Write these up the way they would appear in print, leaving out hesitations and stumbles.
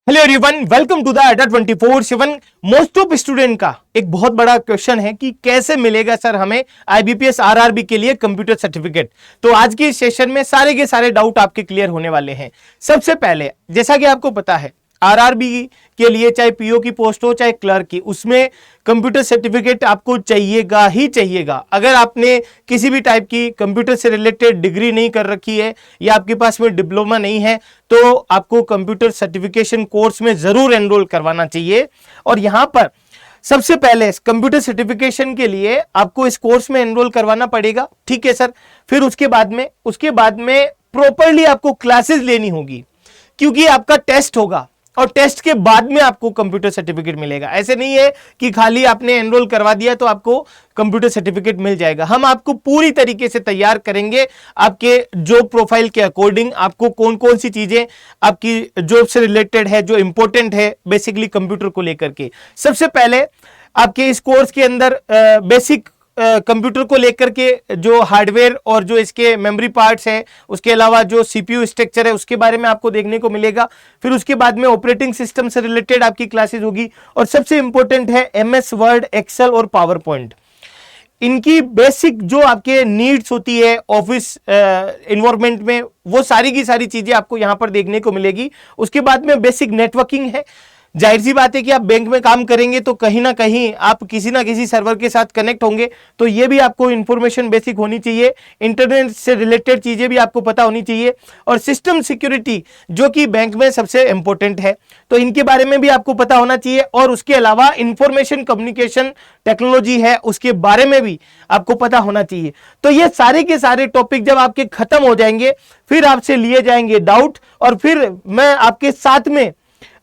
Hello everyone, welcome to the Adda 24/7। Most of student का एक बहुत बड़ा क्वेश्चन है कि कैसे मिलेगा सर हमें आईबीपीएस आरआरबी के लिए कंप्यूटर सर्टिफिकेट। तो आज की सेशन में सारे के सारे डाउट आपके क्लियर होने वाले हैं। सबसे पहले, जैसा कि आपको पता है, आरआरबी के लिए चाहे पीओ की पोस्ट हो चाहे क्लर्क की, उसमें कंप्यूटर सर्टिफिकेट आपको चाहिएगा ही चाहिएगा। अगर आपने किसी भी टाइप की कंप्यूटर से रिलेटेड डिग्री नहीं कर रखी है या आपके पास में डिप्लोमा नहीं है तो आपको कंप्यूटर सर्टिफिकेशन कोर्स में जरूर एनरोल करवाना चाहिए। और यहां पर सबसे पहले कंप्यूटर सर्टिफिकेशन के लिए आपको इस कोर्स में एनरोल करवाना पड़ेगा, ठीक है सर। फिर उसके बाद में प्रॉपरली आपको क्लासेस लेनी होगी, क्योंकि आपका टेस्ट होगा और टेस्ट के बाद में आपको कंप्यूटर सर्टिफिकेट मिलेगा। ऐसे नहीं है कि खाली आपने एनरोल करवा दिया तो आपको कंप्यूटर सर्टिफिकेट मिल जाएगा। हम आपको पूरी तरीके से तैयार करेंगे आपके जॉब प्रोफाइल के अकॉर्डिंग, आपको कौन कौन सी चीजें आपकी जॉब से रिलेटेड है जो इंपॉर्टेंट है बेसिकली कंप्यूटर को लेकर के। सबसे पहले आपके इस कोर्स के अंदर बेसिक कंप्यूटर को लेकर के जो हार्डवेयर और जो इसके मेमोरी पार्ट्स हैं, उसके अलावा जो सीपीयू स्ट्रक्चर है उसके बारे में आपको देखने को मिलेगा। फिर उसके बाद में ऑपरेटिंग सिस्टम से रिलेटेड आपकी क्लासेस होगी और सबसे इंपॉर्टेंट है एमएस वर्ड, एक्सेल और पावर पॉइंट। इनकी बेसिक जो आपके नीड्स होती है ऑफिस इन्वायरमेंट में, वो सारी की सारी चीजें आपको यहां पर देखने को मिलेगी। उसके बाद में बेसिक नेटवर्किंग है। जाहिर सी बात है कि आप बैंक में काम करेंगे तो कहीं ना कहीं आप किसी ना किसी सर्वर के साथ कनेक्ट होंगे, तो ये भी आपको इंफॉर्मेशन बेसिक होनी चाहिए। इंटरनेट से रिलेटेड चीजें भी आपको पता होनी चाहिए और सिस्टम सिक्योरिटी जो कि बैंक में सबसे इंपॉर्टेंट है, तो इनके बारे में भी आपको पता होना चाहिए। और उसके अलावा इंफॉर्मेशन कम्युनिकेशन टेक्नोलॉजी है, उसके बारे में भी आपको पता होना चाहिए। तो ये सारे के सारे टॉपिक जब आपके खत्म हो जाएंगे फिर आपसे लिए जाएंगे डाउट और फिर मैं आपके साथ में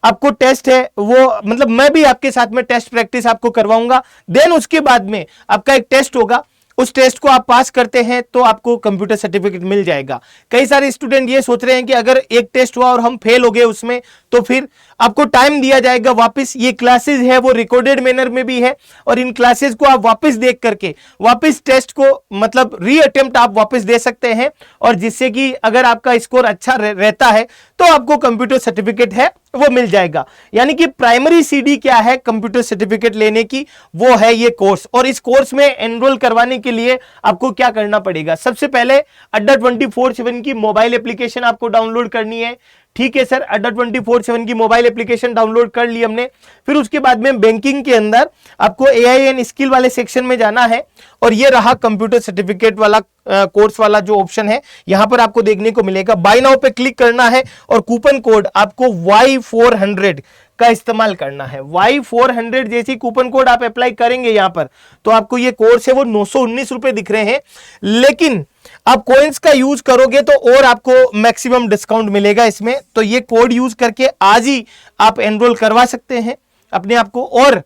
आपको टेस्ट है वो, मतलब मैं भी आपके साथ में टेस्ट प्रैक्टिस आपको करवाऊंगा। देन उसके बाद में आपका एक टेस्ट होगा, उस टेस्ट को आप पास करते हैं तो आपको कंप्यूटर सर्टिफिकेट मिल जाएगा। कई सारे स्टूडेंट ये सोच रहे हैं कि अगर एक टेस्ट हुआ और हम फेल हो गए उसमें तो फिर आपको टाइम दिया जाएगा वापस। ये क्लासेस है वो रिकॉर्डेड मैनर में भी है और इन क्लासेस को आप वापस देख करके वापस टेस्ट को मतलब री अटेम्प्ट आप वापस दे सकते हैं, और जिससे कि अगर आपका स्कोर अच्छा रहता है तो आपको कंप्यूटर सर्टिफिकेट है वो मिल जाएगा। यानी कि प्राइमरी सीडी क्या है कंप्यूटर सर्टिफिकेट लेने की, वो है ये कोर्स। और इस कोर्स में एनरोल करवाने के लिए आपको क्या करना पड़ेगा? सबसे पहले अड्डा 24/7 की मोबाइल एप्लीकेशन आपको डाउनलोड करनी है, ठीक है सर। अड्डा 24/7 की मोबाइल एप्लीकेशन डाउनलोड कर ली हमने। फिर उसके बाद में बैंकिंग के अंदर आपको एआई एंड स्किल वाले सेक्शन में जाना है और ये रहा कंप्यूटर सर्टिफिकेट वाला कोर्स वाला जो ऑप्शन है, यहां पर आपको देखने को मिलेगा। बाय नाउ पे क्लिक करना है और कूपन कोड आपको Y400 का इस्तेमाल करना है। Y400 जैसी कूपन कोड आप अप्लाई करेंगे यहां पर तो आपको ये कोर्स है वो 919 रुपए दिख रहे हैं, लेकिन आप कॉइन्स का यूज करोगे तो और आपको मैक्सिमम डिस्काउंट मिलेगा इसमें। तो ये कोड यूज करके आज ही आप एनरोल करवा सकते हैं अपने आप को, और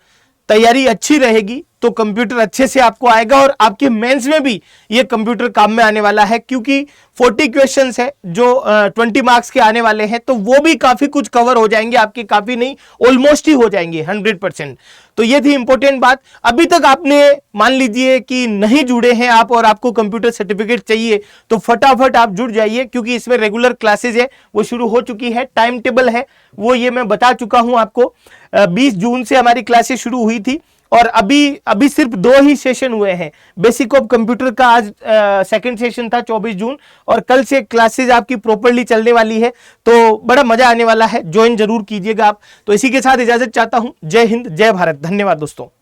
तैयारी अच्छी रहेगी तो कंप्यूटर अच्छे से आपको आएगा और आपके मेंस में भी ये कंप्यूटर काम में आने वाला है, क्योंकि 40 क्वेश्चंस है जो 20 मार्क्स के आने वाले हैं, तो वो भी काफी कुछ कवर हो जाएंगे आपके, काफी नहीं ऑलमोस्ट ही हो जाएंगे 100%। तो ये थी इंपॉर्टेंट बात। अभी तक आपने मान लीजिए कि नहीं जुड़े हैं आप और आपको कंप्यूटर सर्टिफिकेट चाहिए तो फटाफट आप जुड़ जाइए, क्योंकि इसमें रेगुलर क्लासेज है वो शुरू हो चुकी है। टाइम टेबल है वो ये मैं बता चुका हूं आपको। 20 जून से हमारी क्लासेस शुरू हुई थी और अभी सिर्फ 2 ही सेशन हुए हैं। बेसिक ऑफ कंप्यूटर का आज सेकंड सेशन था 24 जून, और कल से क्लासेस आपकी प्रॉपर्ली चलने वाली है, तो बड़ा मजा आने वाला है। ज्वाइन जरूर कीजिएगा आप। तो इसी के साथ इजाजत चाहता हूं। जय हिंद, जय भारत, धन्यवाद दोस्तों।